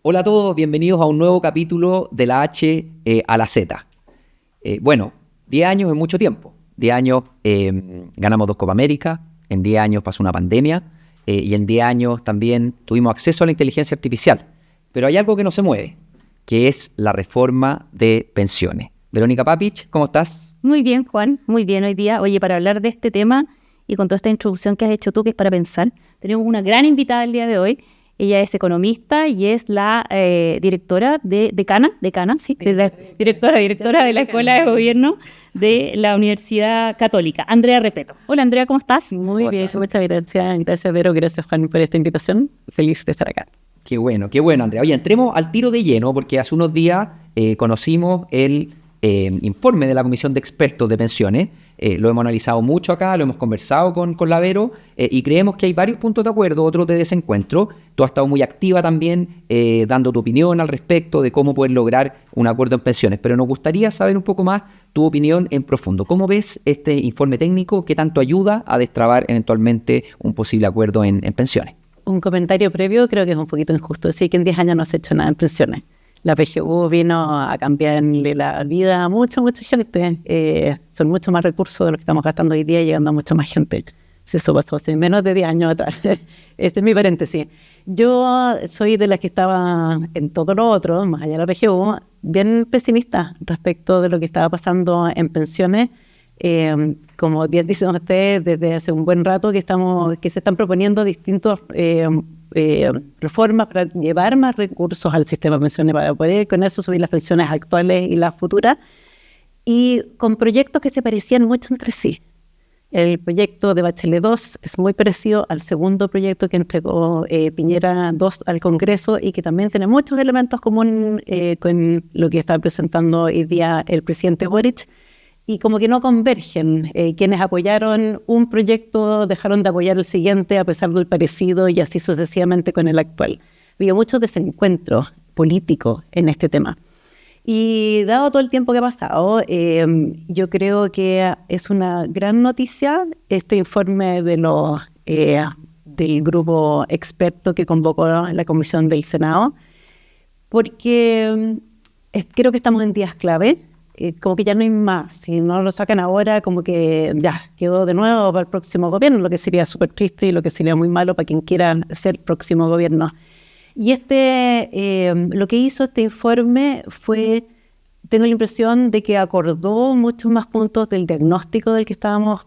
Hola a todos, bienvenidos a un nuevo capítulo de la H a la Z. 10 años es mucho tiempo. 10 años ganamos 2 Copa América, en 10 años pasó una pandemia y en 10 años también tuvimos acceso a la inteligencia artificial. Pero hay algo que no se mueve, que es la reforma de pensiones. Verónica Papich, ¿cómo estás? Muy bien, Juan, muy bien hoy día. Oye, para hablar de este tema y con toda esta introducción que has hecho tú, que es para pensar, tenemos una gran invitada el día de hoy. Ella es economista y es la directora directora de la Escuela de Gobierno de la Universidad Católica, Andrea Repetto. Hola, Andrea, ¿cómo estás? Muy bien, muchas gracias. Gracias, Vero, gracias, Juan, por esta invitación. Feliz de estar acá. Qué bueno, Andrea. Oye, entremos al tiro de lleno porque hace unos días conocimos el informe de la Comisión de Expertos de Pensiones. Lo hemos analizado mucho acá, lo hemos conversado con la Vero y creemos que hay varios puntos de acuerdo, otros de desencuentro. Tú has estado muy activa también dando tu opinión al respecto de cómo poder lograr un acuerdo en pensiones, pero nos gustaría saber un poco más tu opinión en profundo. ¿Cómo ves este informe técnico? ¿Qué tanto ayuda a destrabar eventualmente un posible acuerdo en pensiones? Un comentario previo, creo que es un poquito injusto decir que en 10 años no se ha hecho nada en pensiones. La PGU vino a cambiarle la vida a mucha gente. Son mucho más recursos de lo que estamos gastando hoy día, llegando a mucha más gente. Si eso pasó hace menos de 10 años atrás. Este es mi paréntesis. Yo soy de las que estaba en todo lo otro, más allá de la PGU, bien pesimista respecto de lo que estaba pasando en pensiones. Como bien dicen ustedes, desde hace un buen rato que se están proponiendo distintos reformas para llevar más recursos al sistema de pensiones, para poder con eso subir las pensiones actuales y las futuras, y con proyectos que se parecían mucho entre sí. El proyecto de Bachelet 2 es muy parecido al segundo proyecto que entregó Piñera 2 al Congreso y que también tiene muchos elementos comunes con lo que está presentando hoy día el presidente Boric, y como que no convergen. Quienes apoyaron un proyecto dejaron de apoyar el siguiente a pesar del parecido y así sucesivamente con el actual. Había mucho desencuentro político en este tema. Y dado todo el tiempo que ha pasado, yo creo que es una gran noticia este informe de del grupo experto que convocó la Comisión del Senado, porque creo que estamos en días clave. Como que ya no hay más, si no lo sacan ahora como que ya quedó de nuevo para el próximo gobierno, lo que sería súper triste y lo que sería muy malo para quien quiera ser el próximo gobierno. Y lo que hizo este informe fue, tengo la impresión de que acordó muchos más puntos del diagnóstico del que estábamos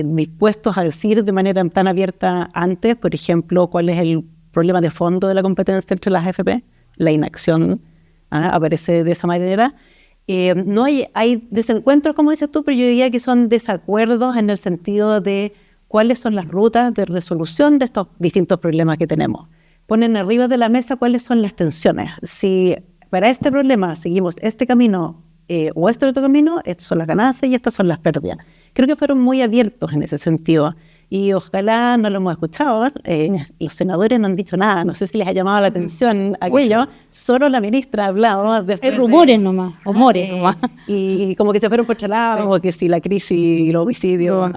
dispuestos a decir de manera tan abierta antes. Por ejemplo, cuál es el problema de fondo de la competencia entre las AFP, la inacción aparece de esa manera. No hay desencuentros, como dices tú, pero yo diría que son desacuerdos en el sentido de cuáles son las rutas de resolución de estos distintos problemas que tenemos. Ponen arriba de la mesa cuáles son las tensiones. Si para este problema seguimos este camino o este otro camino, estas son las ganancias y estas son las pérdidas. Creo que fueron muy abiertos en ese sentido. Y ojalá no lo hemos escuchado. Los senadores no han dicho nada. No sé si les ha llamado la atención aquello. Solo la ministra ha hablado. Hay rumores nomás, rumores nomás. Y como que se fueron por otro lado, como que si la crisis y los homicidios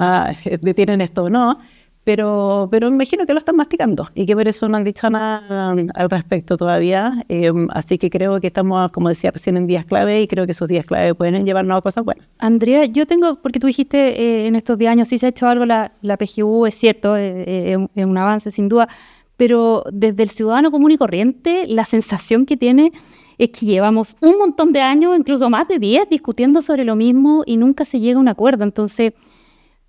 detienen esto o no. Pero me imagino que lo están masticando y que por eso no han dicho nada al respecto todavía. Así que creo que estamos, como decía recién, en días clave y creo que esos días clave pueden llevarnos a cosas buenas. Andrea, porque tú dijiste en estos 10 años sí se ha hecho algo, la PGU es cierto, es un avance sin duda, pero desde el ciudadano común y corriente la sensación que tiene es que llevamos un montón de años, incluso más de 10, discutiendo sobre lo mismo y nunca se llega a un acuerdo. Entonces,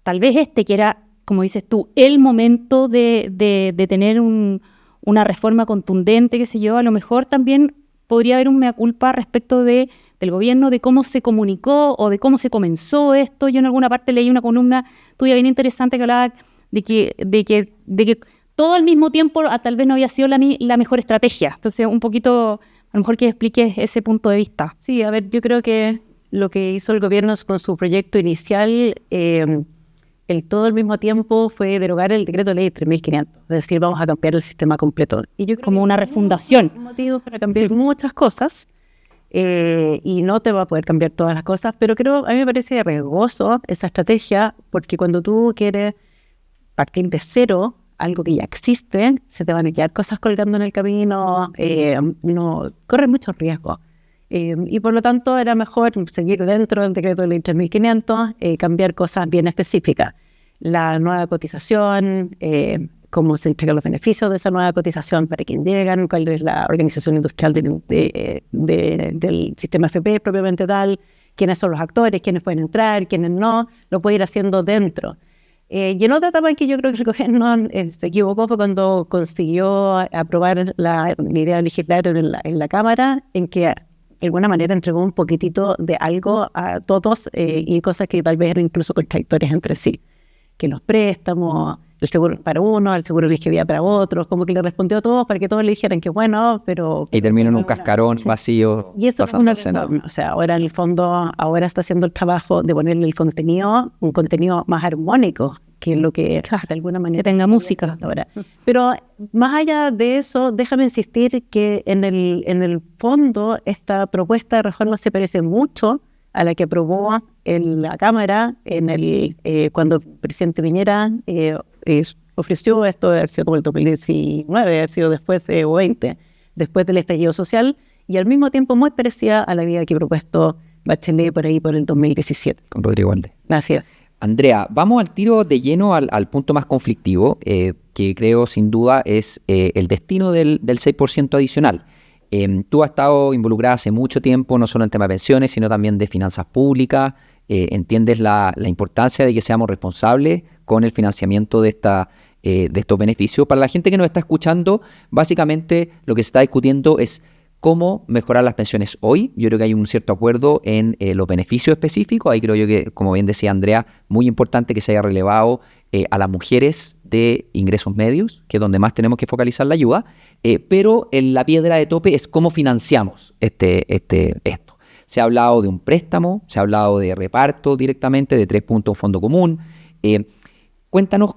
tal vez que era, como dices tú, el momento de tener una reforma contundente, qué sé yo, a lo mejor también podría haber un mea culpa respecto del gobierno, de cómo se comunicó o de cómo se comenzó esto. Yo en alguna parte leí una columna tuya bien interesante que hablaba de que todo al mismo tiempo tal vez no había sido la mejor estrategia. Entonces, un poquito, a lo mejor que expliques ese punto de vista. Sí, a ver, yo creo que lo que hizo el gobierno con su proyecto inicial, el todo al mismo tiempo fue derogar el decreto de ley 3.500, es decir, vamos a cambiar el sistema completo. Y yo creo como una refundación. Hay motivos para cambiar muchas cosas y no te va a poder cambiar todas las cosas, pero a mí me parece riesgoso esa estrategia porque cuando tú quieres partir de cero algo que ya existe, se te van a quedar cosas colgando en el camino, no corres muchos riesgos. Y por lo tanto era mejor seguir dentro del decreto de ley 3.500, cambiar cosas bien específicas. La nueva cotización, cómo se entregan los beneficios de esa nueva cotización, para quién llegan, cuál es la organización industrial del sistema FP propiamente tal, quiénes son los actores, quiénes pueden entrar, quiénes no, lo puede ir haciendo dentro. Y en otra etapa en que yo creo que el gobierno se equivocó fue cuando consiguió aprobar la idea de legislar en la Cámara, en que de alguna manera entregó un poquitito de algo a todos y cosas que tal vez eran incluso contradictorias entre sí. Que los préstamos, el seguro para uno, el seguro de liquidez para otros, como que le respondió a todos para que todos le dijeran que bueno, pero... Y terminó en un cascarón vacío. Y eso es una reforma. O sea, ahora en el fondo, ahora está haciendo el trabajo de ponerle el contenido, un contenido más armónico, que es lo que de alguna manera... Que tenga música. Ahora. Pero más allá de eso, déjame insistir que en el fondo esta propuesta de reforma se parece mucho a la que aprobó en la Cámara cuando el presidente Piñera ofreció esto de haber sido como el 2019, haber sido después de 20, después del estallido social, y al mismo tiempo muy parecida a la vida que ha propuesto Bachelet por ahí por el 2017. Con Rodrigo Valde. Gracias. Andrea, vamos al tiro de lleno al punto más conflictivo, que creo sin duda es el destino del 6% adicional. Tú has estado involucrada hace mucho tiempo, no solo en temas de pensiones, sino también de finanzas públicas. Entiendes la importancia de que seamos responsables con el financiamiento de estos beneficios. Para la gente que nos está escuchando, básicamente lo que se está discutiendo es cómo mejorar las pensiones hoy. Yo creo que hay un cierto acuerdo en los beneficios específicos. Ahí creo yo que, como bien decía Andrea, muy importante que se haya relevado a las mujeres de ingresos medios, que es donde más tenemos que focalizar la ayuda, pero la piedra de tope es cómo financiamos esto. Se ha hablado de un préstamo, se ha hablado de reparto directamente, de 3 puntos fondo común. Cuéntanos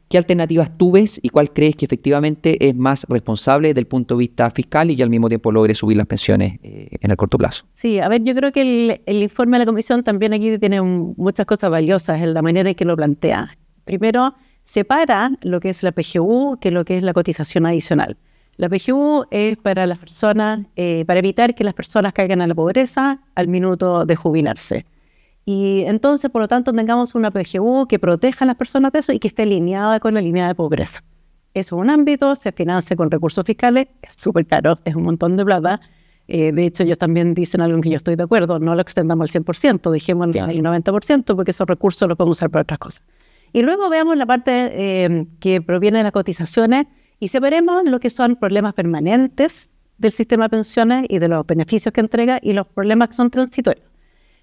qué alternativas tú ves y cuál crees que efectivamente es más responsable desde el punto de vista fiscal y que al mismo tiempo logre subir las pensiones en el corto plazo. Sí, a ver, yo creo que el informe de la Comisión también aquí tiene muchas cosas valiosas en la manera en que lo plantea. Primero, separa lo que es la PGU que lo que es la cotización adicional. La PGU es para las personas, para evitar que las personas caigan a la pobreza al minuto de jubilarse. Y entonces, por lo tanto, tengamos una PGU que proteja a las personas de eso y que esté alineada con la línea de pobreza. Eso es un ámbito, se financia con recursos fiscales, es súper caro, es un montón de plata. De hecho, ellos también dicen algo en que yo estoy de acuerdo, no lo extendamos al 100%, dejemos el 90%, porque esos recursos los podemos usar para otras cosas. Y luego veamos la parte que proviene de las cotizaciones y separemos lo que son problemas permanentes del sistema de pensiones y de los beneficios que entrega y los problemas que son transitorios.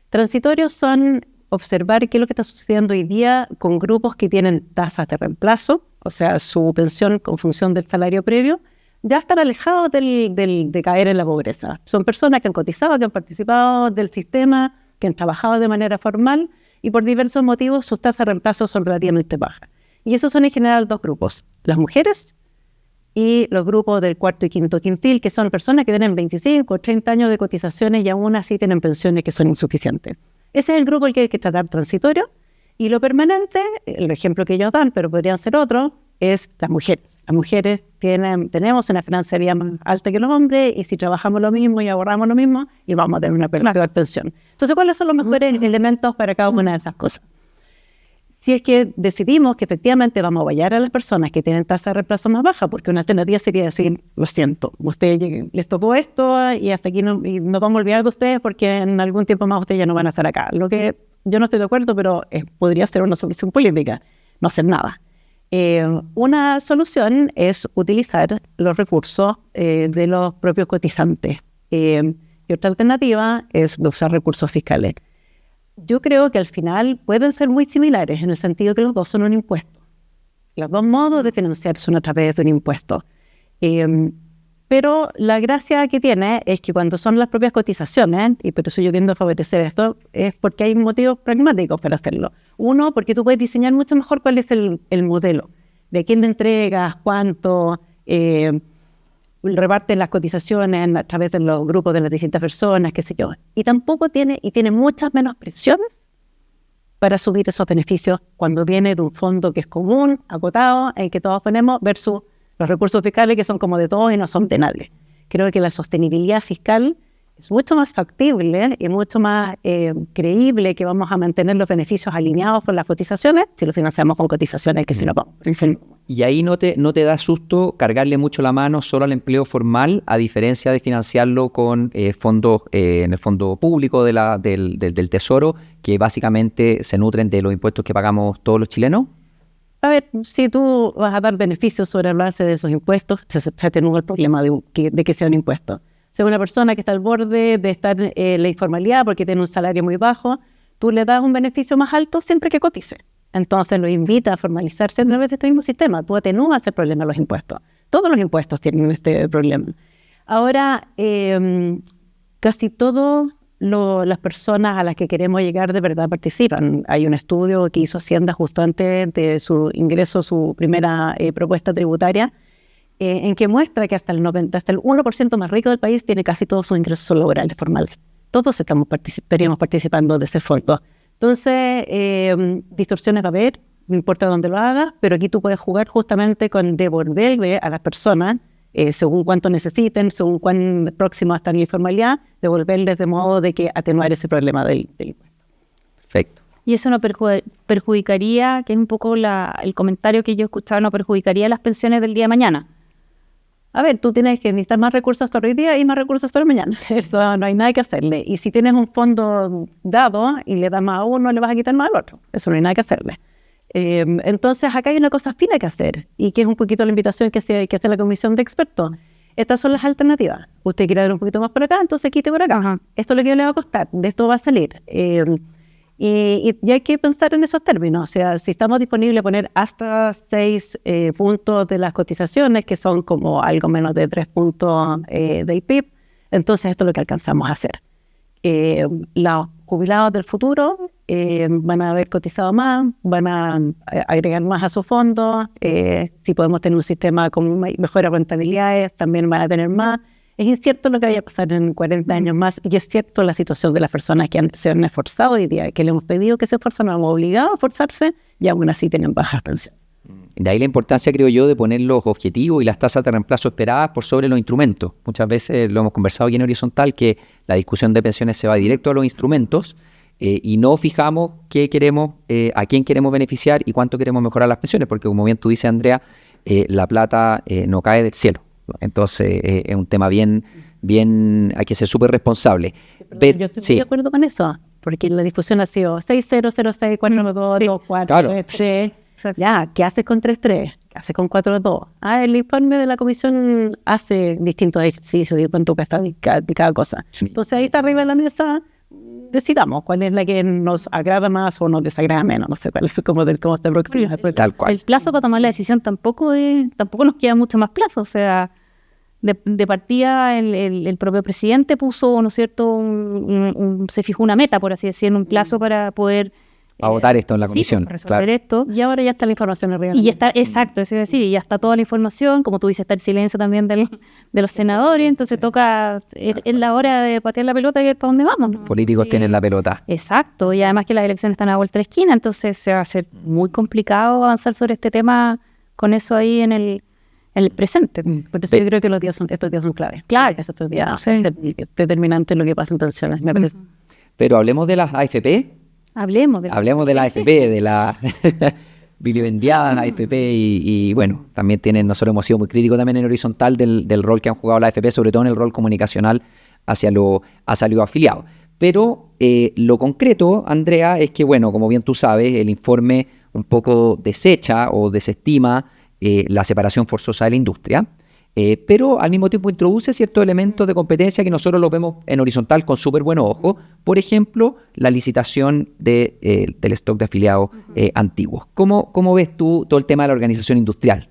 Transitorios son observar qué es lo que está sucediendo hoy día con grupos que tienen tasas de reemplazo, o sea, su pensión con función del salario previo, ya están alejados de caer en la pobreza. Son personas que han cotizado, que han participado del sistema, que han trabajado de manera formal y por diversos motivos sus tasas de reemplazo son relativamente bajas. Y esos son en general dos grupos, las mujeres y los grupos del cuarto y quinto quintil, que son personas que tienen 25 o 30 años de cotizaciones y aún así tienen pensiones que son insuficientes. Ese es el grupo al que hay que tratar transitorio. Y lo permanente, el ejemplo que ellos dan, pero podrían ser otros, es las mujeres. Las mujeres tenemos una financiaría más alta que los hombres y si trabajamos lo mismo y ahorramos lo mismo, y vamos a tener una peor pensión. Entonces, ¿cuáles son los mejores elementos para cada una de esas cosas? Si es que decidimos que efectivamente vamos a apoyar a las personas que tienen tasa de reemplazo más baja, porque una alternativa sería decir, lo siento, ustedes les tocó esto y hasta aquí no vamos a olvidar de ustedes porque en algún tiempo más ustedes ya no van a estar acá. Lo que yo no estoy de acuerdo, pero podría ser una solución política, no hacer nada. Una solución es utilizar los recursos de los propios cotizantes. Y otra alternativa es usar recursos fiscales. Yo creo que al final pueden ser muy similares en el sentido que los dos son un impuesto. Los dos modos de financiar son a través de un impuesto. Pero la gracia que tiene es que cuando son las propias cotizaciones, y por eso yo tiendo a favorecer esto, es porque hay motivos pragmáticos para hacerlo. Uno, porque tú puedes diseñar mucho mejor cuál es el modelo, de quién le entregas, cuánto, reparten las cotizaciones a través de los grupos de las distintas personas, qué sé yo. Y tampoco tiene muchas menos presiones para subir esos beneficios cuando viene de un fondo que es común, acotado, en que todos ponemos, versus los recursos fiscales que son como de todos y no son de nadie. Creo que la sostenibilidad fiscal es mucho más factible y mucho más creíble que vamos a mantener los beneficios alineados con las cotizaciones si lo financiamos con cotizaciones que si no vamos. Y ahí no te da susto cargarle mucho la mano solo al empleo formal, a diferencia de financiarlo con fondos, en el fondo público del Tesoro, que básicamente se nutren de los impuestos que pagamos todos los chilenos. A ver, si tú vas a dar beneficios sobre el base de esos impuestos, se atenúa el problema de que sea un impuesto. Si una persona que está al borde de estar en la informalidad porque tiene un salario muy bajo, tú le das un beneficio más alto siempre que cotice. Entonces lo invita a formalizarse a través de este mismo sistema. Tú atenúas el problema de los impuestos. Todos los impuestos tienen este problema. Ahora, casi todas las personas a las que queremos llegar de verdad participan. Hay un estudio que hizo Hacienda justo antes de su ingreso, su primera propuesta tributaria, en que muestra que hasta el 1% más rico del país tiene casi todos sus ingresos laborales formales. Todos estaríamos participando de ese fondo. Entonces, distorsiones va a haber, no importa dónde lo hagas, pero aquí tú puedes jugar justamente con devolverle a las personas, según cuánto necesiten, según cuán próximo están en la informalidad, devolverles de modo de que atenuar ese problema del impuesto. Perfecto. Y eso no perjudicaría, que es un poco el comentario que yo escuchaba, no perjudicaría las pensiones del día de mañana. A ver, tú tienes que necesitar más recursos para hoy día y más recursos para mañana. Eso no hay nada que hacerle. Y si tienes un fondo dado y le das más a uno, le vas a quitar más al otro. Eso no hay nada que hacerle. Entonces, acá hay una cosa fina que hacer y que es un poquito la invitación que hace la comisión de expertos. Estas son las alternativas. Usted quiere dar un poquito más por acá, entonces quite por acá. Ajá. Esto es lo que le va a costar, de esto va a salir. Y hay que pensar en esos términos. O sea, si estamos disponibles a poner hasta 6 puntos de las cotizaciones, que son como algo menos de 3 puntos del PIB, entonces esto es lo que alcanzamos a hacer. Los jubilados del futuro van a haber cotizado más, van a agregar más a su fondo. Si podemos tener un sistema con mejores rentabilidades, también van a tener más. Es incierto lo que vaya a pasar en 40 años más, y es cierto la situación de las personas que se han esforzado hoy día, que le hemos pedido que se esfuercen, nos hemos obligado a esforzarse y aún así tienen bajas pensiones. De ahí la importancia, creo yo, de poner los objetivos y las tasas de reemplazo esperadas por sobre los instrumentos. Muchas veces lo hemos conversado aquí en Horizontal, que la discusión de pensiones se va directo a los instrumentos y no fijamos qué queremos, a quién queremos beneficiar y cuánto queremos mejorar las pensiones, porque como bien tú dices, Andrea, la plata no cae del cielo. Entonces es un tema bien, hay que ser súper responsable. Yo estoy de acuerdo con eso, porque la discusión ha sido 6006, 4224, Claro. 3. Ya, ¿qué haces con 3.3? ¿Qué haces con 4.2? El informe de la comisión hace distintos ejercicios de cuánto cuesta cada cosa. Entonces ahí está arriba de la mesa, decidamos cuál es la que nos agrada más o nos desagrada menos. No sé cuál es cómo está próxima. Tal cual. El plazo para tomar la decisión tampoco nos queda mucho más plazo. O sea, de partida el propio presidente puso, ¿no es cierto?, se fijó una meta, por así decirlo, un plazo para poder a votar esto en la comisión. Resolver claro. esto. Y ahora ya está la información real. Y ya está, exacto, eso iba a decir, y ya está toda la información, como tú dices, está el silencio también de los senadores, entonces toca, es la hora de patear la pelota y ver para dónde vamos, ¿no? Políticos tienen la pelota. Exacto, y además que las elecciones están a vuelta de la esquina, entonces se va a hacer muy complicado avanzar sobre este tema con eso ahí en el presente. Por eso yo creo que estos días son claves. Claro. Estos días son determinantes en lo que pasa en pensiones, me parece. Pero hablemos de las AFP. Hablemos de la AFP, de la vilipendiada AFP y bueno, también nosotros hemos sido muy críticos también en Horizontal del rol que han jugado la AFP, sobre todo en el rol comunicacional hacia los afiliados. Pero lo concreto, Andrea, es que bueno, como bien tú sabes, el informe un poco desecha o desestima la separación forzosa de la industria, pero al mismo tiempo introduce ciertos elementos de competencia que nosotros los vemos en Horizontal con súper buenos ojos. Por ejemplo, la licitación del stock de afiliados antiguos. ¿Cómo ves tú todo el tema de la organización industrial?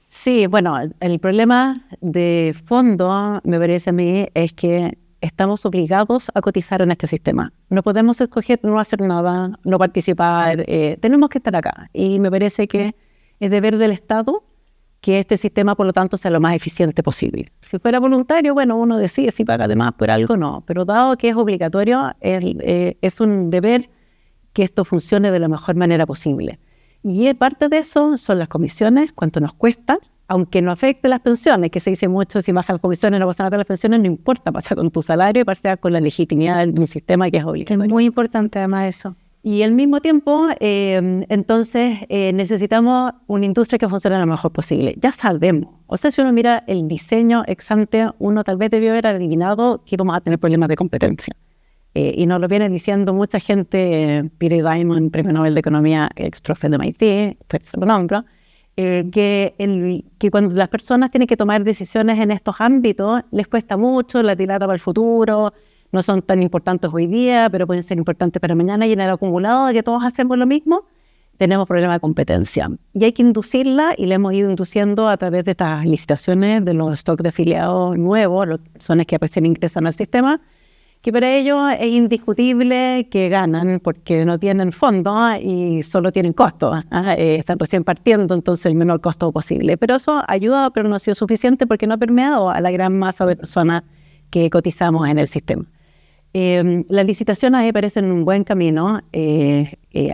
Sí, bueno, el problema de fondo, me parece a mí, es que estamos obligados a cotizar en este sistema. No podemos escoger no hacer nada, no participar, tenemos que estar acá. Y me parece que es deber del Estado que este sistema, por lo tanto, sea lo más eficiente posible. Si fuera voluntario, bueno, uno decide si paga de más por algo, no. Pero dado que es obligatorio, es un deber que esto funcione de la mejor manera posible. Y parte de eso son las comisiones, cuánto nos cuesta, aunque no afecte las pensiones, que se dice mucho, si bajan las comisiones no pasa nada con las pensiones, no importa, pasa con tu salario y pasa con la legitimidad de un sistema que es obligatorio. Es muy importante además eso. Y al mismo tiempo, entonces, necesitamos una industria que funcione lo mejor posible. Ya sabemos. O sea, si uno mira el diseño ex ante, uno tal vez debió haber adivinado que íbamos a tener problemas de competencia. Y nos lo viene diciendo mucha gente, Peter Diamond, Premio Nobel de Economía, ex profe de MIT, pues se lo nombro, que cuando las personas tienen que tomar decisiones en estos ámbitos, les cuesta mucho, la dilata para el futuro, no son tan importantes hoy día, pero pueden ser importantes para mañana, y en el acumulado de que todos hacemos lo mismo, tenemos problemas de competencia. Y hay que inducirla, y la hemos ido induciendo a través de estas licitaciones de los stocks de afiliados nuevos, las personas que recién ingresan al sistema, que para ellos es indiscutible que ganan porque no tienen fondos y solo tienen costos. Están recién partiendo, entonces el menor costo posible. Pero eso ayuda, pero no ha sido suficiente porque no ha permeado a la gran masa de personas que cotizamos en el sistema. Las licitaciones me parecen un buen camino,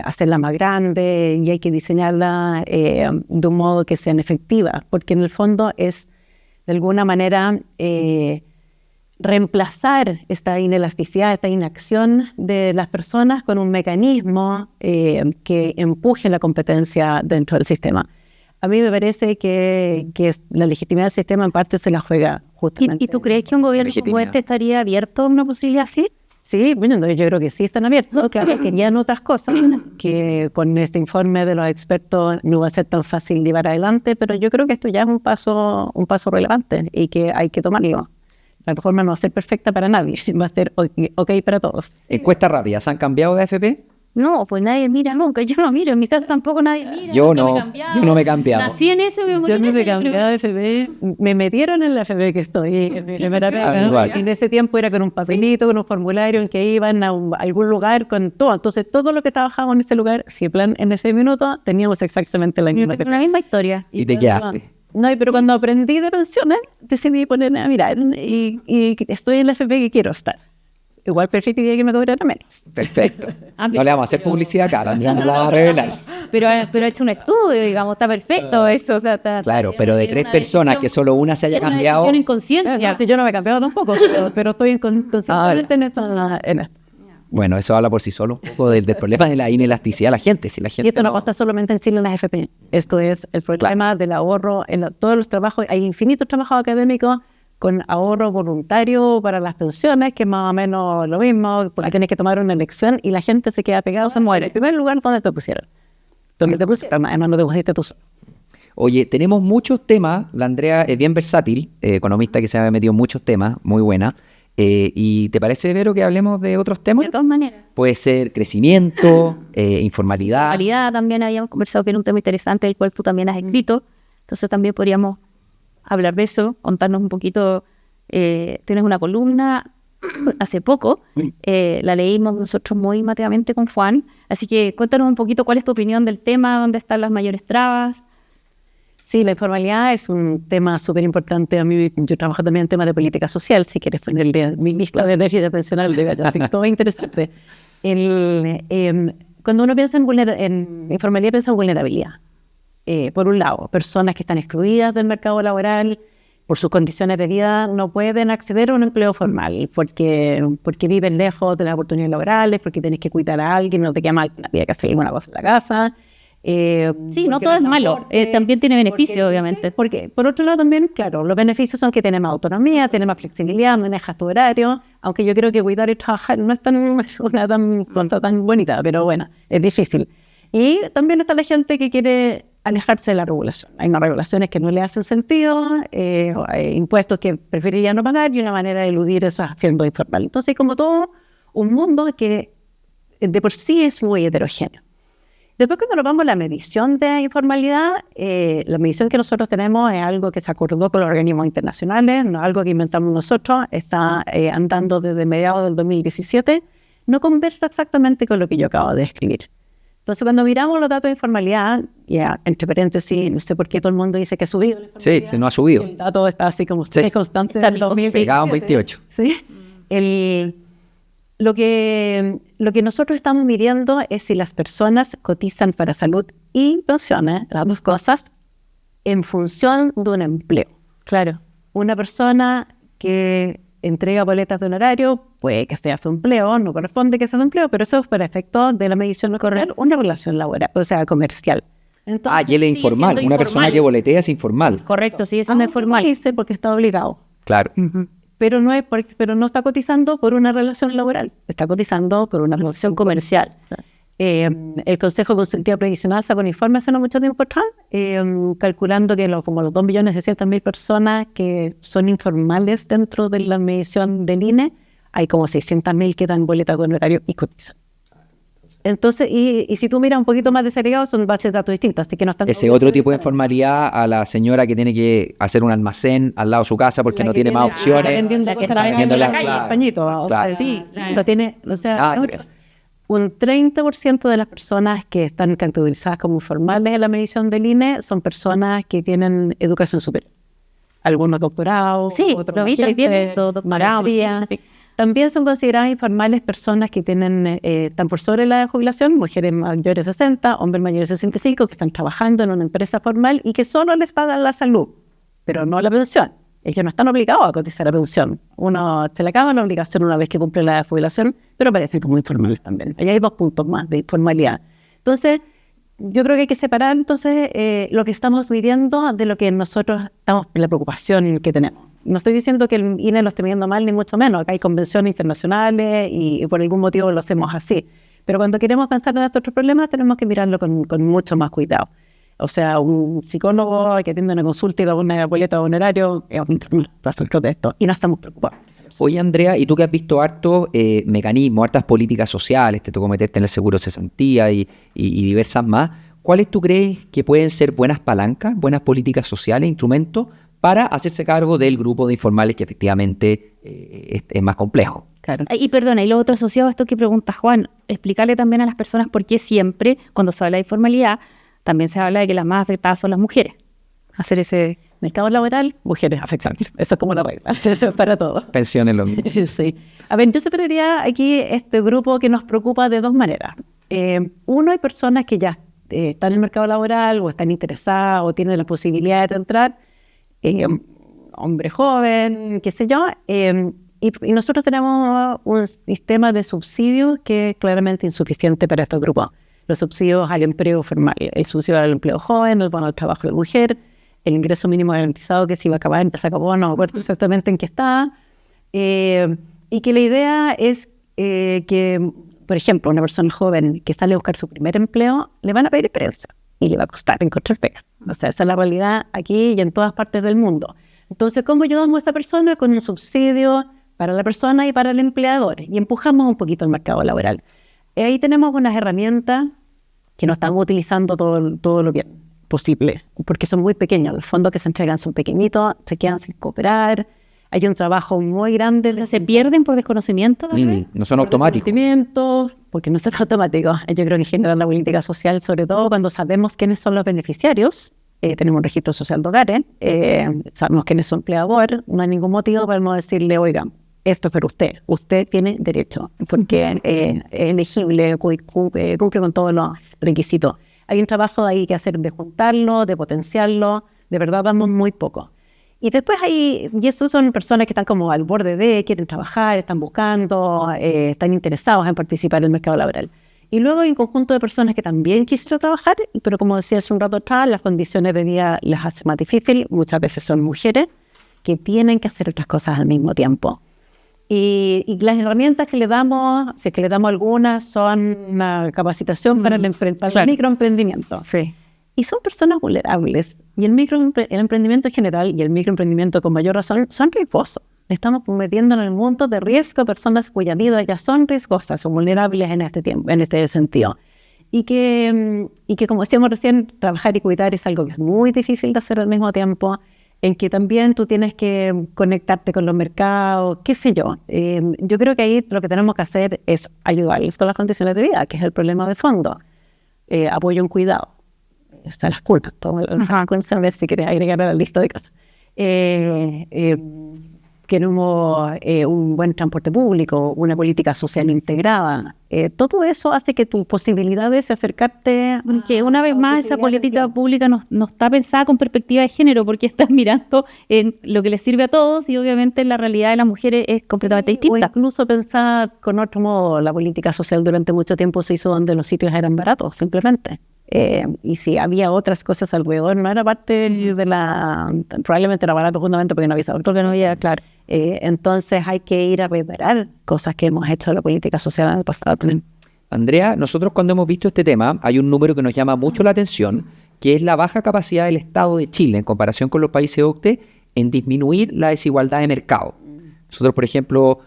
hacerlas más grandes, y hay que diseñarlas de un modo que sean efectivas, porque en el fondo es de alguna manera reemplazar esta inelasticidad, esta inacción de las personas con un mecanismo que empuje la competencia dentro del sistema. A mí me parece que la legitimidad del sistema en parte se la juega justamente. ¿Y tú crees que un gobierno como este estaría abierto a una posibilidad así? Sí, bueno, yo creo que sí están abiertos. Claro, querían otras cosas que con este informe de los expertos no va a ser tan fácil llevar adelante, pero yo creo que esto ya es un paso relevante y que hay que tomarlo. La reforma no va a ser perfecta para nadie, va a ser ok para todos. Encuesta rápida, ¿se han cambiado de AFP? No, pues nadie mira nunca. Yo no miro, en mi casa tampoco nadie mira. Yo no me he cambiado. Nací en eso. Yo no me cambié de FB, me metieron en la FB que estoy, en mi primera pega, y en ese tiempo era con un papelito, con un formulario en que iban a algún lugar con todo. Entonces, todo lo que trabajábamos en ese lugar, si en plan en ese minuto, teníamos exactamente la misma historia. Y te quedaste. No, pero cuando aprendí de pensiones, decidí ponerme a mirar y estoy en la FP que quiero estar. Igual preferiría que me cobrara menos. Perfecto. No le vamos a hacer publicidad acá, la no la va a revelar. Pero ha hecho un estudio, digamos, está perfecto eso. O sea, claro, pero de 3 personas que solo una se haya cambiado. Una decisión en conciencia. Yo no me he cambiado tampoco, pero estoy conscientemente en esto. Bueno, eso habla por sí solo un poco del problema de la inelasticidad de la gente. Si la gente y esto no pasa solamente en Chile en las FP. Esto es el problema del ahorro en todos los trabajos. Hay infinitos trabajos académicos con ahorro voluntario para las pensiones, que es más o menos lo mismo, porque tienes que tomar una elección y la gente se queda pegada o se muere. En primer lugar, ¿dónde te pusieron? ¿Dónde te pusieron? Además, no te pusiste tú solo. Oye, tenemos muchos temas. La Andrea es bien versátil, economista que se ha metido en muchos temas, muy buena. ¿Y te parece, Vero, que hablemos de otros temas? De todas maneras. Puede ser crecimiento, informalidad. Informalidad también habíamos conversado, que era un tema interesante, del cual tú también has escrito. Entonces también podríamos hablar de eso, contarnos un poquito. Tienes una columna hace poco, la leímos nosotros muy mateamente con Juan. Así que cuéntanos un poquito cuál es tu opinión del tema, dónde están las mayores trabas. Sí, la informalidad es un tema súper importante. A mí, yo trabajo también en temas de política social, si quieres ponerle mi lista de déficit pensional, todo es interesante. Cuando uno piensa en informalidad, piensa en vulnerabilidad. Por un lado, personas que están excluidas del mercado laboral, por sus condiciones de vida, no pueden acceder a un empleo formal, porque viven lejos de las oportunidades laborales, porque tienes que cuidar a alguien, no te queda mal, tienes que hacer alguna cosa en la casa. Sí, no todo es malo, también tiene beneficios, obviamente. Porque por otro lado también, claro, los beneficios son que tienes más autonomía, tienes más flexibilidad, manejas tu horario, aunque yo creo que cuidar y trabajar no es una tan bonita, pero bueno, es difícil. Y también está la gente que quiere alejarse de la regulación. Hay unas regulaciones que no le hacen sentido, hay impuestos que preferiría no pagar y una manera de eludir eso es haciendo informal. Entonces, como todo, un mundo que de por sí es muy heterogéneo. Después, cuando nos vamos a la medición de informalidad, la medición que nosotros tenemos es algo que se acordó con los organismos internacionales, no es algo que inventamos nosotros, está andando desde mediados del 2017, no conversa exactamente con lo que yo acabo de escribir. Entonces, cuando miramos los datos de informalidad, entre paréntesis, no sé por qué todo el mundo dice que ha subido. Sí, se no ha subido. El dato está así como constante está del 2017. Pegado en 28. ¿Sí? lo que nosotros estamos midiendo es si las personas cotizan para salud y pensiones, las dos cosas, en función de un empleo. Claro. Una persona que entrega boletas de honorario, puede que sea su empleo, no corresponde que sea su empleo, pero eso es para efectos de la medición laboral, una relación laboral, o sea, comercial. Entonces, y él es informal. Una persona que boletea es informal. Correcto, sigue siendo informal. Dice porque está obligado. Claro. Pero no está cotizando por una relación laboral, está cotizando por una relación comercial. El Consejo Consultivo Previsional sacó un informe hace no mucho tiempo atrás, calculando que como los 2.600.000 personas que son informales dentro de la medición del INE, hay como 600.000 que dan boleta de honorario y cotizan. Entonces, y si tú miras un poquito más desagregado, son bases de datos distintas, así que no están... Ese otro tipo de informalidad a la señora que tiene que hacer un almacén al lado de su casa porque no tiene más opciones. Vendiendo en la calle, el pañito. O sea, sí, lo tiene, o sea, un 30% de las personas que están categorizadas como informales en la medición del INE son personas que tienen educación superior. Algunos doctorados, sí, otros lo vi también, eso, doctorado. También son consideradas informales personas que están por sobre la edad de jubilación, mujeres mayores de 60, hombres mayores de 65, que están trabajando en una empresa formal y que solo les pagan la salud, pero no la pensión. Ellos no están obligados a cotizar a pensión. Uno se le acaba la obligación una vez que cumple la edad de jubilación, pero parecen como informales también. Allá hay 2 puntos más de informalidad. Entonces, yo creo que hay que separar entonces lo que estamos viviendo de lo que nosotros estamos, la preocupación que tenemos. No estoy diciendo que el INE lo esté viendo mal, ni mucho menos. Acá hay convenciones internacionales y por algún motivo lo hacemos así. Pero cuando queremos pensar en estos otros problemas, tenemos que mirarlo con mucho más cuidado. O sea, un psicólogo que atiende una consulta y da una boleta de honorario es un de esto y no estamos preocupados. Oye, Andrea, y tú que has visto hartos mecanismos, hartas políticas sociales, te tocó meterte en el seguro de cesantía y diversas más, ¿cuáles tú crees que pueden ser buenas palancas, buenas políticas sociales, instrumentos para hacerse cargo del grupo de informales que efectivamente es más complejo? Claro. Y perdona, y lo otro asociado a esto que pregunta Juan, explicarle también a las personas por qué siempre, cuando se habla de informalidad, también se habla de que las más afectadas son las mujeres. Hacer ese mercado laboral, mujeres afectadas. Eso es como la regla, para todos. Pensiones lo mismo. Sí. A ver, yo separaría aquí este grupo que nos preocupa de 2 maneras. Uno, hay personas que ya están en el mercado laboral o están interesadas o tienen la posibilidad de entrar, hombre joven, qué sé yo, y nosotros tenemos un sistema de subsidios que es claramente insuficiente para estos grupos. Los subsidios al empleo formal, el subsidio al empleo joven, el bono al trabajo de mujer, el ingreso mínimo garantizado que se iba a acabar, entonces se acabó, no me acuerdo exactamente en qué está, y que la idea es que, por ejemplo, una persona joven que sale a buscar su primer empleo, le van a pedir experiencia y le va a costar encontrar pega. O sea, esa es la realidad aquí y en todas partes del mundo. Entonces, ¿cómo ayudamos a esa persona? Con un subsidio para la persona y para el empleador, y empujamos un poquito el mercado laboral. Ahí tenemos unas herramientas que no estamos utilizando todo lo bien posible, porque son muy pequeños. Los fondos que se entregan son pequeñitos, se quedan sin cooperar. Hay un trabajo muy grande. O sea, ¿se pierden por desconocimiento? No son automáticos. Porque no son automáticos. Yo creo que en general la política social, sobre todo cuando sabemos quiénes son los beneficiarios, tenemos un registro social de hogares, sabemos quién es su empleador, no hay ningún motivo para no decirle, oiga, esto es para usted tiene derecho, porque es elegible, cumple con todos los requisitos. Hay un trabajo ahí que hacer de juntarlo, de potenciarlo, de verdad vamos muy poco. Y después y esos son personas que están como al borde quieren trabajar, están buscando, están interesados en participar en el mercado laboral. Y luego hay un conjunto de personas que también quisieron trabajar, pero como decía hace un rato atrás, las condiciones de vida les hace más difícil, muchas veces son mujeres que tienen que hacer otras cosas al mismo tiempo. Y las herramientas que le damos, si es que le damos algunas, son una capacitación para enfrentar el microemprendimiento. Sí. Y son personas vulnerables. Y el emprendimiento en general y el microemprendimiento con mayor razón son riesgosos. Estamos metiendo en el mundo de riesgo a personas cuya vida ya son riesgosas, son vulnerables en este sentido. Y que, como decíamos recién, trabajar y cuidar es algo que es muy difícil de hacer al mismo tiempo, en que también tú tienes que conectarte con los mercados, qué sé yo. Yo creo que ahí lo que tenemos que hacer es ayudarles con las condiciones de vida, que es el problema de fondo. Apoyo en cuidado. Están las culpas. A ver si quieres agregar a la lista de cosas. ¿Qué queremos un buen transporte público, una política social integrada. Todo eso hace que tus posibilidades de acercarte... Porque una vez más esa política pública no está pensada con perspectiva de género, porque estás mirando en lo que les sirve a todos y obviamente la realidad de las mujeres es completamente distinta. O incluso pensar con otro modo, la política social durante mucho tiempo se hizo donde los sitios eran baratos, simplemente. Y si había otras cosas alrededor, no era parte de la... Probablemente era barato justamente porque no había otro que no había, claro. Entonces hay que ir a reparar cosas que hemos hecho en la política social en el pasado. Andrea, nosotros cuando hemos visto este tema, hay un número que nos llama mucho la atención, que es la baja capacidad del Estado de Chile en comparación con los países OCDE en disminuir la desigualdad de mercado. Nosotros, por ejemplo,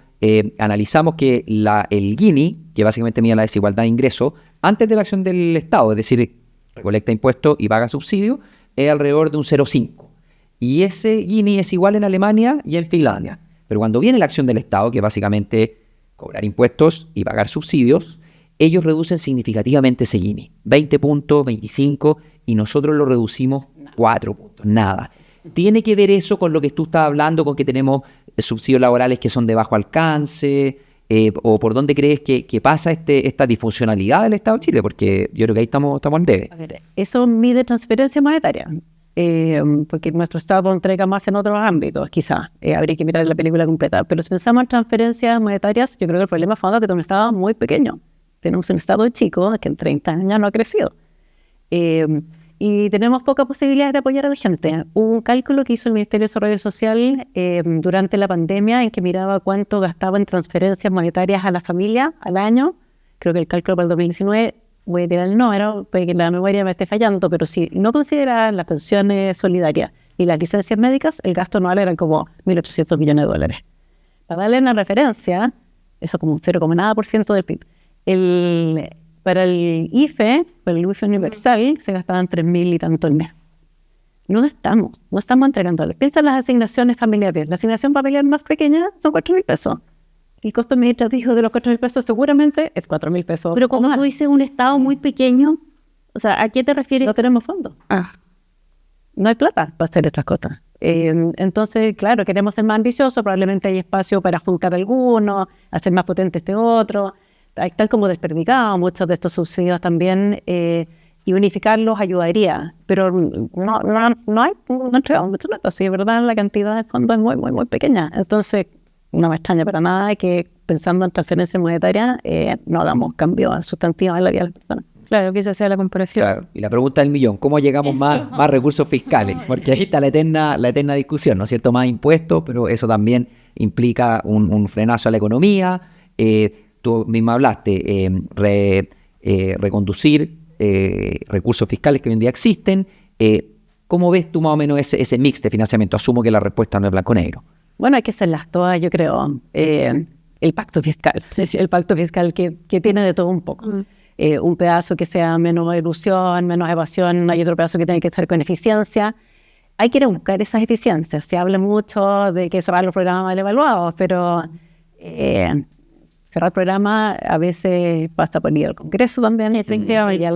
analizamos que el Gini, que básicamente mide la desigualdad de ingresos, antes de la acción del Estado, es decir, recolecta impuestos y paga subsidios, es alrededor de un 0,5. Y ese Gini es igual en Alemania y en Finlandia. Pero cuando viene la acción del Estado, que es básicamente cobrar impuestos y pagar subsidios, ellos reducen significativamente ese Gini. 20 puntos, 25, y nosotros lo reducimos 4 puntos, nada. ¿Tiene que ver eso con lo que tú estás hablando, con que tenemos subsidios laborales que son de bajo alcance? ¿O por dónde crees que pasa esta disfuncionalidad del Estado de Chile? Porque yo creo que ahí estamos en debe. A ver, eso mide transferencia monetaria, porque nuestro Estado entrega más en otros ámbitos, quizás. Habría que mirar la película completa. Pero si pensamos en transferencias monetarias, yo creo que el problema fondo es que tenemos un Estado muy pequeño. Tenemos un Estado chico que en 30 años no ha crecido. Y tenemos poca posibilidad de apoyar a la gente. Hubo un cálculo que hizo el Ministerio de Desarrollo Social durante la pandemia en que miraba cuánto gastaba en transferencias monetarias a la familia al año. Creo que el cálculo para el 2019, voy a tirar el número, puede que la memoria me esté fallando, pero si no considera las pensiones solidarias y las licencias médicas, el gasto anual era como 1.800 millones de dólares. Para darle una referencia, eso como un 0,nada% del PIB. Para el IFE, para el IFE universal, se gastaban 3.000 y tanto al mes. No estamos entregando. Piensa en las asignaciones familiares. La asignación familiar más pequeña son 4.000 pesos. El costo administrativo de los 4.000 pesos seguramente es 4.000 pesos. Pero cuando tú dices un Estado muy pequeño, o sea, ¿a qué te refieres? No tenemos fondos. No hay plata para hacer estas cosas. Entonces, claro, queremos ser más ambiciosos. Probablemente hay espacio para juntar algunos, hacer más potente este otro. Están como desperdigados muchos de estos subsidios también, y unificarlos ayudaría, pero no entregamos mucho plata, sí, de verdad la cantidad de fondos es muy, muy, muy pequeña. Entonces, no me extraña para nada que pensando en transferencias monetarias no hagamos cambios sustantivos en la vida de las personas. Claro, que esa sea la comparación. Claro. Y la pregunta del millón, ¿cómo llegamos más recursos fiscales? Porque ahí está la eterna discusión, ¿no es cierto? Más impuestos, pero eso también implica un frenazo a la economía. Tú misma hablaste, reconducir recursos fiscales que hoy en día existen. ¿Cómo ves tú más o menos ese mix de financiamiento? Asumo que la respuesta no es blanco-negro. Bueno, hay que hacerlas todas, yo creo. El pacto fiscal que tiene de todo un poco. Un pedazo que sea menos elusión, menos evasión, hay otro pedazo que tiene que estar con eficiencia. Hay que ir a buscar esas eficiencias. Se habla mucho de que cerrar los programas mal evaluados, pero cerrar programas a veces pasa por ir al Congreso también. Efectivamente.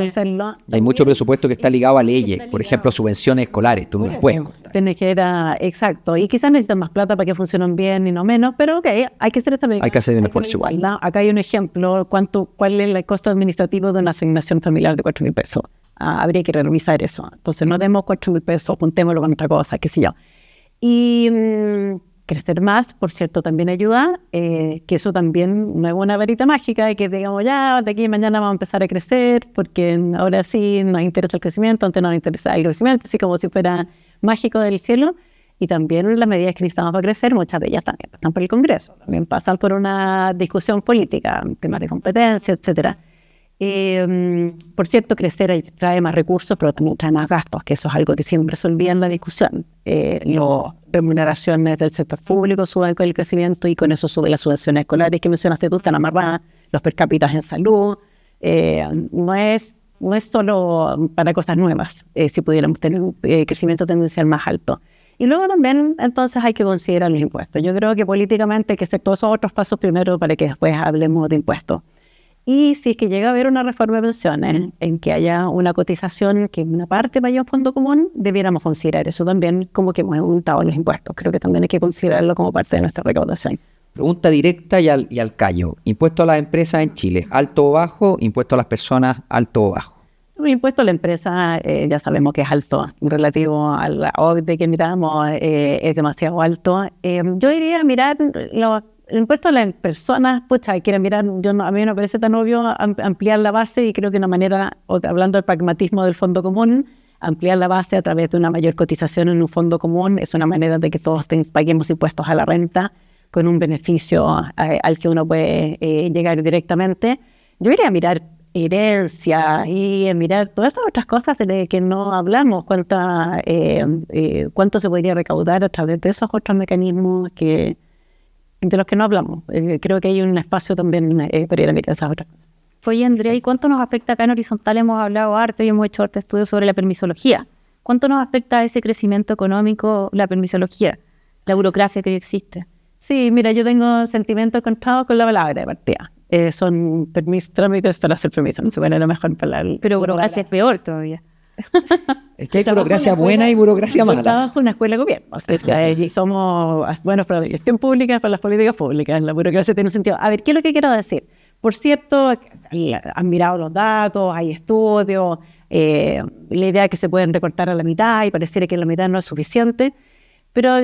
Hay mucho presupuesto que está ligado a leyes, por ejemplo, subvenciones escolares, tú no las puedes cortar. Tienes que ir exacto, y quizás necesitan más plata para que funcionen bien y no menos, pero hay que hacer también. Hay que hacer un esfuerzo igual. Acá hay un ejemplo, ¿cuál es el costo administrativo de una asignación familiar de 4.000 pesos? Habría que revisar eso. Entonces no demos 4.000 pesos, apuntémoslo con otra cosa, qué sé yo. Y crecer más, por cierto, también ayuda, que eso también no es una varita mágica, de que digamos ya, de aquí a mañana vamos a empezar a crecer, porque ahora sí nos interesa el crecimiento, antes no nos interesa el crecimiento, así como si fuera mágico del cielo. Y también las medidas que necesitamos para crecer, muchas de ellas también pasan por el Congreso, también pasan por una discusión política, temas de competencia, etcétera. Por cierto, crecer trae más recursos, pero también trae más gastos, que eso es algo que siempre se olvida en la discusión. Las remuneraciones del sector público suben con el crecimiento y con eso suben las subvenciones escolares que mencionaste tú, están amarradas, los per cápita en salud. No es solo para cosas nuevas, si pudiéramos tener un crecimiento tendencial más alto. Y luego también, entonces, hay que considerar los impuestos. Yo creo que políticamente hay que hacer todos esos otros pasos primero para que después hablemos de impuestos. Y si es que llega a haber una reforma de pensiones en que haya una cotización que una parte vaya a un fondo común, debiéramos considerar eso también como que hemos aumentado los impuestos. Creo que también hay que considerarlo como parte de nuestra recaudación. Pregunta directa y al callo. Impuesto a las empresas en Chile, ¿alto o bajo? Impuesto a las personas, ¿alto o bajo? El impuesto a la empresa ya sabemos que es alto. Relativo a la OCDE que miramos, es demasiado alto. Yo iría a mirar el impuesto a las personas, quiero mirar, a mí no me parece tan obvio ampliar la base, y creo que una manera, hablando del pragmatismo del fondo común, ampliar la base a través de una mayor cotización en un fondo común es una manera de que todos paguemos impuestos a la renta con un beneficio al que uno puede llegar directamente. Yo iría a mirar herencia y mirar todas esas otras cosas de que no hablamos, cuánto se podría recaudar a través de esos otros mecanismos de los que no hablamos. Creo que hay un espacio también para ir a mirar esas otras cosas. Oye, Andrea, ¿y cuánto nos afecta acá en Horizontal? Hemos hablado harto y hemos hecho harto estudios sobre la permisología. ¿Cuánto nos afecta ese crecimiento económico, la permisología, la burocracia que hoy existe? Sí, mira, yo tengo sentimientos encontrados con la palabra de partida. Son trámites para hacer permiso, no se puede la mejor palabra. Pero burocracia es peor todavía. Es que hay burocracia buena y burocracia mala. Yo trabajo en una escuela de gobierno, o sea, y somos buenos para la gestión pública, para las políticas públicas. La burocracia tiene un sentido. A ver, ¿qué es lo que quiero decir? Por cierto, han mirado los datos, hay estudios, la idea es que se pueden recortar a la mitad y pareciera que la mitad no es suficiente, pero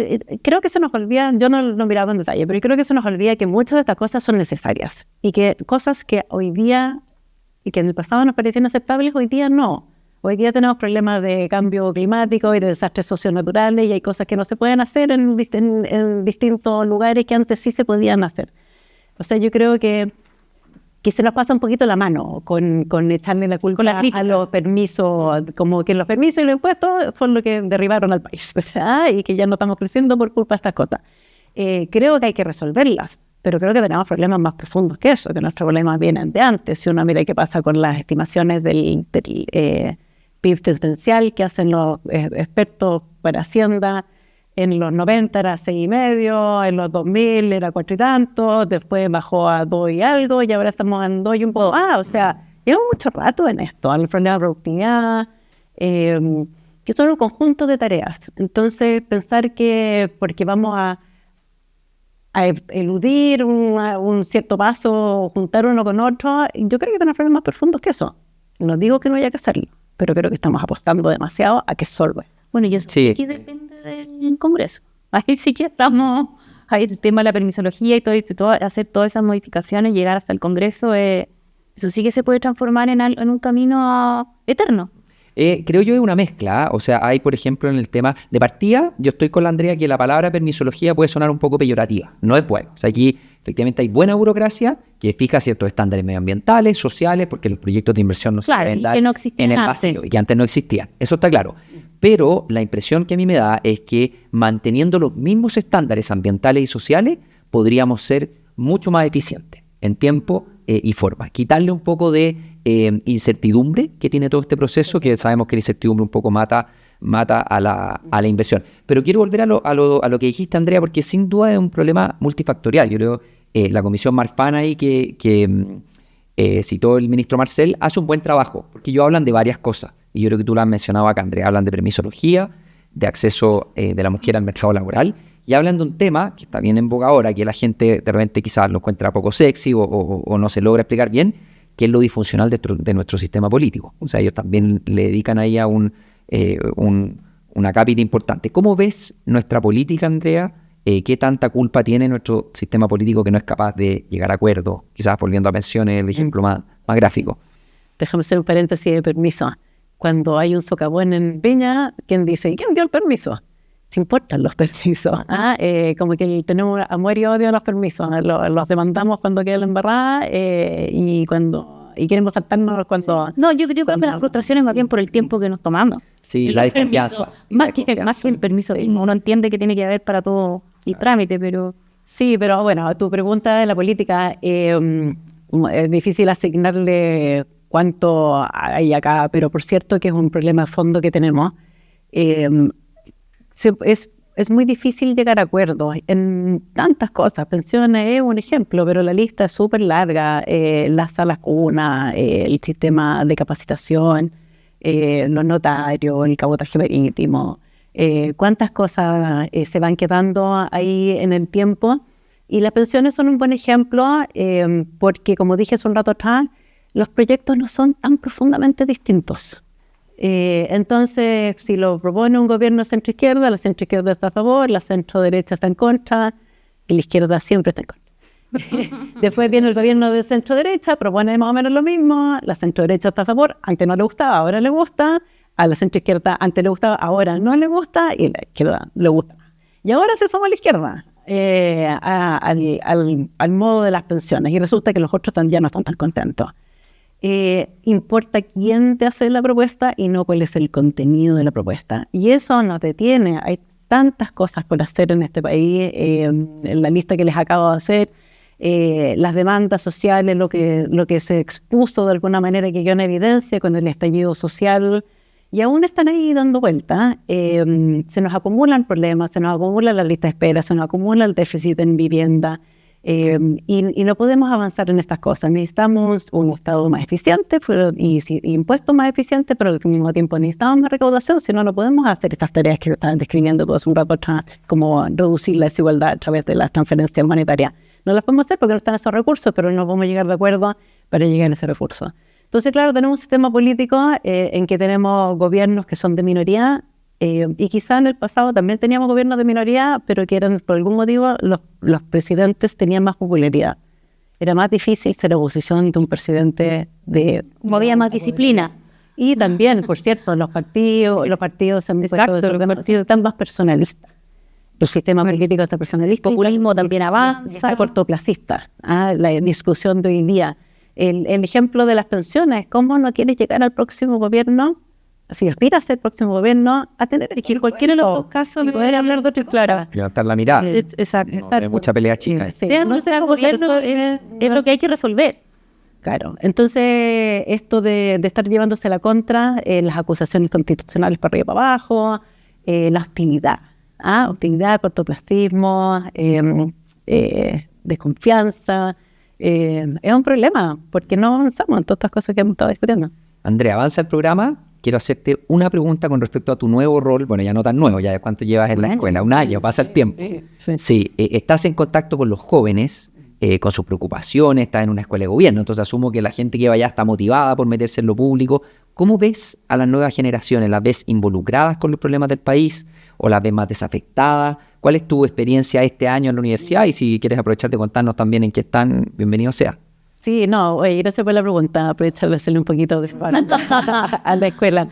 creo que se nos olvida, yo no lo he mirado en detalle, pero creo que se nos olvida que muchas de estas cosas son necesarias y que cosas que hoy día y que en el pasado nos parecían aceptables, hoy día no. Hoy día tenemos problemas de cambio climático y de desastres socionaturales y hay cosas que no se pueden hacer en distintos lugares que antes sí se podían hacer. O sea, yo creo que se nos pasa un poquito la mano con echarle la culpa a los permisos, como que los permisos y los impuestos fueron lo que derribaron al país, ¿verdad? Y que ya no estamos creciendo por culpa de estas cosas. Creo que hay que resolverlas, pero creo que tenemos problemas más profundos que eso, que nuestros problemas vienen de antes. Si uno mira qué pasa con las estimaciones del PIB tendencial que hacen los expertos para Hacienda, en los 90 era 6,5, en los 2000 era 4 y tanto, después bajó a 2 y algo, y ahora estamos en 2 y un poco más. O sea, llevamos mucho rato en esto, al frente de la productividad, que son un conjunto de tareas. Entonces, pensar que porque vamos a eludir un cierto paso, juntar uno con otro, yo creo que tenemos problemas más profundos que eso. No digo que no haya que hacerlo, pero creo que estamos apostando demasiado a que solo eso. Bueno, y eso sí que depende del Congreso. Ahí sí que estamos, ahí el tema de la permisología y todo, hacer todas esas modificaciones, llegar hasta el Congreso, eso sí que se puede transformar en un camino eterno. Creo yo es una mezcla, o sea, hay por ejemplo en el tema de partida, yo estoy con la Andrea que la palabra permisología puede sonar un poco peyorativa, no es bueno, o sea, aquí efectivamente hay buena burocracia que fija ciertos estándares medioambientales, sociales, porque los proyectos de inversión no se pueden dar en el vacío y que antes no existían, eso está claro, pero la impresión que a mí me da es que manteniendo los mismos estándares ambientales y sociales podríamos ser mucho más eficientes en tiempo y forma, quitarle un poco de incertidumbre que tiene todo este proceso, que sabemos que la incertidumbre un poco mata a la inversión. Pero quiero volver a lo que dijiste, Andrea, porque sin duda es un problema multifactorial. Yo creo la comisión Marfan ahí que citó el ministro Marcel hace un buen trabajo, porque ellos hablan de varias cosas, y yo creo que tú lo has mencionado acá, Andrea, hablan de permisología, de acceso de la mujer al mercado laboral, y hablan de un tema que está bien en boga ahora, que la gente de repente quizás lo encuentra poco sexy o no se logra explicar bien, que es lo disfuncional de nuestro sistema político. O sea, ellos también le dedican ahí a una cápita importante. ¿Cómo ves nuestra política, Andrea? ¿Qué tanta culpa tiene nuestro sistema político que no es capaz de llegar a acuerdos? Quizás volviendo a pensiones, el ejemplo más gráfico. Déjame hacer un paréntesis de permiso. Cuando hay un socavón en Viña, ¿quién dice? ¿Y quién dio el permiso? ¿Te importan los permisos? Como que tenemos amor y odio a los permisos. Los demandamos cuando queda la embarrada y queremos saltarnos cuando... No, yo creo que las frustraciones más bien por el tiempo que nos tomamos. Sí, la desconfianza. Más que el permiso. Uno entiende que tiene que haber para todo el trámite, pero... Sí, pero bueno, tu pregunta de la política, es difícil asignarle cuánto hay acá, pero por cierto que es un problema de fondo que tenemos. Es es muy difícil llegar a acuerdos en tantas cosas. Pensiones es un ejemplo, pero la lista es súper larga. Las salas cuna, el sistema de capacitación, los notarios, el cabotaje marítimo, cuántas cosas se van quedando ahí en el tiempo. Y las pensiones son un buen ejemplo porque, como dije hace un rato atrás, los proyectos no son tan profundamente distintos. Entonces, si lo propone un gobierno centro-izquierda, la centro-izquierda está a favor, la centro-derecha está en contra, y la izquierda siempre está en contra. Después viene el gobierno de centro-derecha, propone más o menos lo mismo, la centro-derecha está a favor, antes no le gustaba, ahora le gusta, a la centro-izquierda antes le gustaba, ahora no le gusta, y a la izquierda le gusta. Y ahora se suma a la izquierda, al modo de las pensiones, y resulta que los otros ya no están tan contentos. Importa quién te hace la propuesta y no cuál es el contenido de la propuesta. Y eso nos detiene. Hay tantas cosas por hacer en este país. En la lista que les acabo de hacer, las demandas sociales, lo que se expuso de alguna manera, que quedó en evidencia con el estallido social, y aún están ahí dando vueltas. Se nos acumulan problemas, se nos acumula la lista de espera, se nos acumula el déficit en vivienda. Y no podemos avanzar en estas cosas. Necesitamos un Estado más eficiente y impuestos más eficientes, pero al mismo tiempo necesitamos más recaudación, si no, no podemos hacer estas tareas que estaban describiendo todos un rato atrás, como reducir la desigualdad a través de las transferencias monetarias. No las podemos hacer porque no están esos recursos, pero no podemos llegar de acuerdo para llegar a ese recurso. Entonces, claro, tenemos un sistema político en que tenemos gobiernos que son de minoría, y quizá en el pasado también teníamos gobiernos de minoría, pero que eran, por algún motivo, los presidentes tenían más popularidad. Era más difícil ser oposición de un presidente de... Como había más disciplina. Y también, por cierto, los partidos están más personalistas. El sistema político está personalista. El populismo también avanza. Está cortoplacista. La discusión de hoy día. El ejemplo de las pensiones, ¿cómo no quieres llegar al próximo gobierno? Si aspira a ser el próximo gobierno, a tener... Es que cualquiera de los dos casos... poder hablar de otras claras. Levantar la mirada. Exacto. No hay mucha pelea chica. Sí, No sea gobierno, es lo que hay que resolver. Claro. Entonces, esto de estar llevándose la contra, las acusaciones constitucionales para arriba y para abajo, la hostilidad. Hostilidad, cortoplacismo, desconfianza. Es un problema, porque no avanzamos en todas estas cosas que hemos estado discutiendo. Andrea, avanza el programa. Quiero hacerte una pregunta con respecto a tu nuevo rol. Bueno, ya no tan nuevo, ya de cuánto llevas en la escuela. Un año, pasa el tiempo. Sí, estás en contacto con los jóvenes, con sus preocupaciones, estás en una escuela de gobierno, entonces asumo que la gente que va allá está motivada por meterse en lo público. ¿Cómo ves a las nuevas generaciones? ¿Las ves involucradas con los problemas del país o las ves más desafectadas? ¿Cuál es tu experiencia este año en la universidad? Y si quieres aprovechar de contarnos también en qué están, bienvenido sea. Sí, no, gracias por la pregunta. Aprovechar de hacerle un poquito de a la escuela.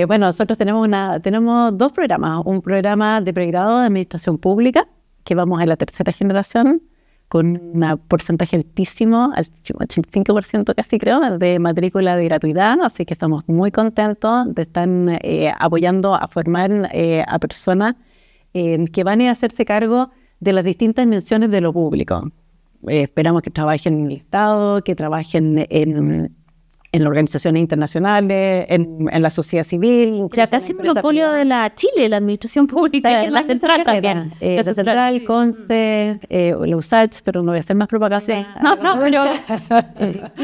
Bueno, nosotros tenemos dos programas. Un programa de pregrado de Administración Pública, que vamos a la tercera generación, con un porcentaje altísimo, al 85% casi creo, de matrícula de gratuidad. Así que estamos muy contentos de estar apoyando a formar a personas que van a hacerse cargo de las distintas dimensiones de lo público. Esperamos que trabajen en el Estado, que trabajen en organizaciones internacionales, en la sociedad civil. Pero casi monopolio de la Chile, la administración pública, la central también. La central, CONCE, la USACH, pero no voy a hacer más propaganda. Sí. No, pero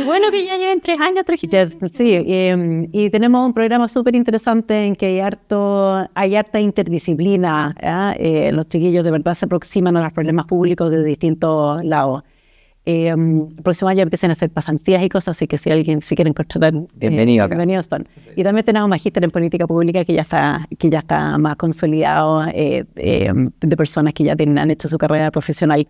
bueno que ya lleven 3 años, 3 años. Sí, y tenemos un programa súper interesante en que hay harta interdisciplina. Los chiquillos de verdad se aproximan a los problemas públicos de distintos lados. El próximo año empiezan a hacer pasantías y cosas, así que si quieren contratar, bienvenidos están. Y también tenemos magíster en política pública que ya está más consolidado, de personas que ya han hecho su carrera profesional.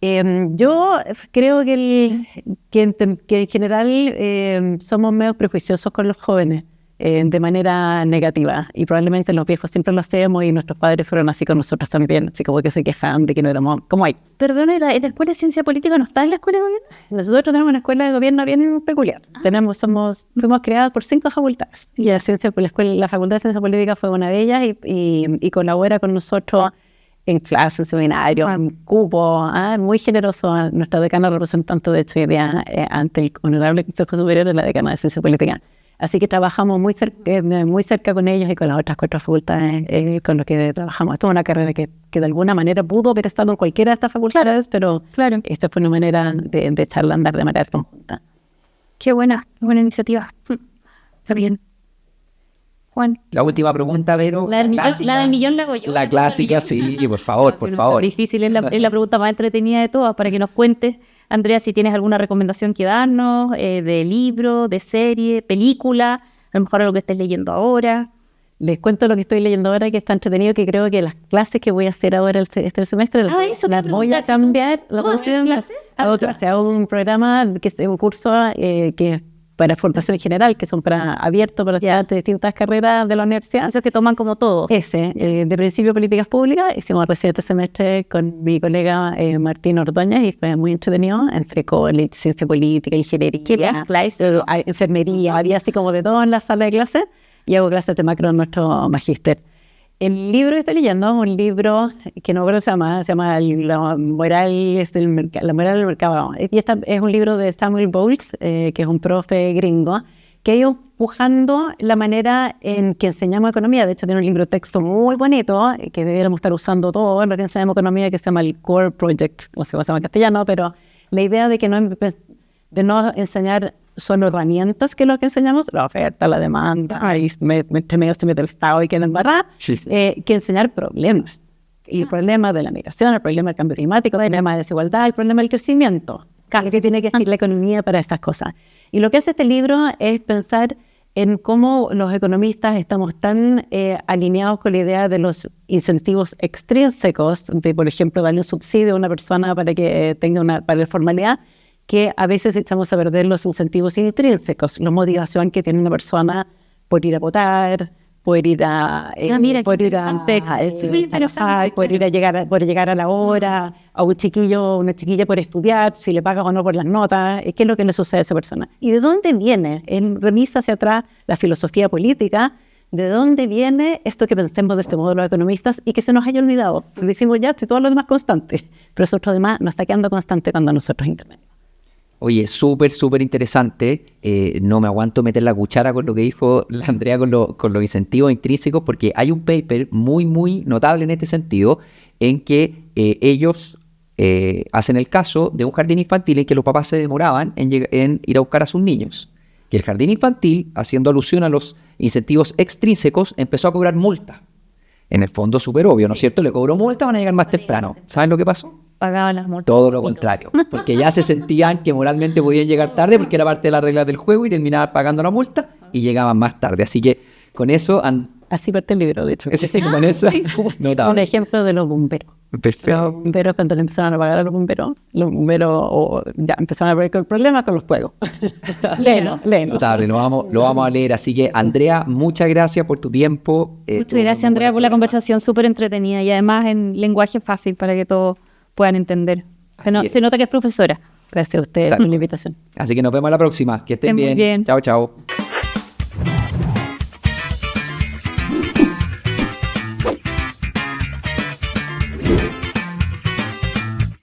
Yo creo que en general somos medio prejuiciosos con los jóvenes, de manera negativa, y probablemente los viejos siempre lo hacemos y nuestros padres fueron así con nosotros también, así como que se quejan de que no éramos como hay. Perdón, ¿la escuela de ciencia política no está en la escuela de gobierno? Nosotros tenemos una escuela de gobierno bien peculiar. Fuimos creadas por 5 facultades. Y la Facultad de Ciencia Política fue una de ellas y colabora con nosotros en clases, en seminarios, en cupos, muy generoso. Nuestra decana representante, de hecho, hoy día ante el Honorable Consejo Superior de la decana de Ciencia Política. Así que trabajamos muy cerca con ellos y con las otras 4 facultades con las que trabajamos. Esto es una carrera que de alguna manera pudo haber estado en cualquiera de estas facultades, pero esta fue una manera de echarla a andar de manera conjunta. Qué buena iniciativa. Está bien. Juan. La última pregunta, Vero. La del millón la hago yo. La clásica, sí, por favor, por favor. Difícil, es la pregunta más entretenida de todas, para que nos cuentes, Andrea, si tienes alguna recomendación que darnos, de libro, de serie, película, a lo mejor algo que estés leyendo ahora. Les cuento lo que estoy leyendo ahora, que está entretenido, que creo que las clases que voy a hacer ahora este semestre las voy a cambiar. ¿Hacer clases? Hago un programa, que es un curso que para formación general, que son para abiertos para estudiantes de distintas carreras de la universidad. Esos que toman como todos. De principio políticas públicas, hicimos recién este semestre con mi colega Martín Ordóñez y fue muy entretenido, entre college, ciencia política, ingeniería, enfermería, había así como de todo en la sala de clases, y hago clases de macro en nuestro magíster. El libro que estoy leyendo es un libro que no creo que se llama La moral del mercado. Y es un libro de Samuel Bowles, que es un profe gringo, que ha ido empujando la manera en que enseñamos economía. De hecho, tiene un libro de texto muy bonito, que deberíamos estar usando todo en lo que enseñamos economía, que se llama el Core Project, o se llama en castellano, pero la idea de que de no enseñar solo herramientas, que es lo que enseñamos, la oferta, la demanda, y entre medio se mete el Estado y quieren embarrar, que enseñar problemas. Y el problema de la migración, el problema del cambio climático, el problema de desigualdad, el problema del crecimiento. ¿Qué tiene que decir la economía para estas cosas? Y lo que hace este libro es pensar en cómo los economistas estamos tan alineados con la idea de los incentivos extrínsecos, de, por ejemplo, darle un subsidio a una persona para que tenga para la formalidad, que a veces echamos a perder los incentivos intrínsecos, la motivación que tiene una persona por ir a votar, por ir a llegar a la hora, a un chiquillo, una chiquilla por estudiar, si le pagas o no por las notas, qué es lo que le sucede a esa persona. ¿Y de dónde viene? Revisa hacia atrás la filosofía política, ¿de dónde viene esto que pensemos de este modo los economistas y que se nos haya olvidado? Decimos ya, todo lo demás constante, pero eso otro demás nos está quedando constante cuando nosotros intervenimos. Oye, súper interesante. No me aguanto meter la cuchara con lo que dijo la Andrea con los incentivos intrínsecos, porque hay un paper muy notable en este sentido, en que ellos hacen el caso de un jardín infantil en que los papás se demoraban en ir a buscar a sus niños. Y el jardín infantil, haciendo alusión a los incentivos extrínsecos, empezó a cobrar multa. En el fondo, súper obvio, ¿no es cierto? Le cobró multa, van a llegar más temprano. ¿Saben lo que pasó? Pagaban las multas. Todo lo contrario, porque ya se sentían que moralmente podían llegar tarde porque era parte de las reglas del juego y terminaban pagando la multa y llegaban más tarde. Así que con eso... Así parte el libro, de hecho. Con eso, notable. Un ejemplo de los bomberos. Perfecto. Los bomberos, cuando le empezaron a pagar a los bomberos ya empezaron a ver el problema con los juegos. Léelo. Notable, lo vamos a leer. Así que, Andrea, muchas gracias por tu tiempo. Muchas gracias, Andrea, por la conversación súper entretenida y además en lenguaje fácil para que todos puedan entender. Se nota que es profesora. Gracias a ustedes por la invitación. Así que nos vemos la próxima. Que estén Muy bien. Chao.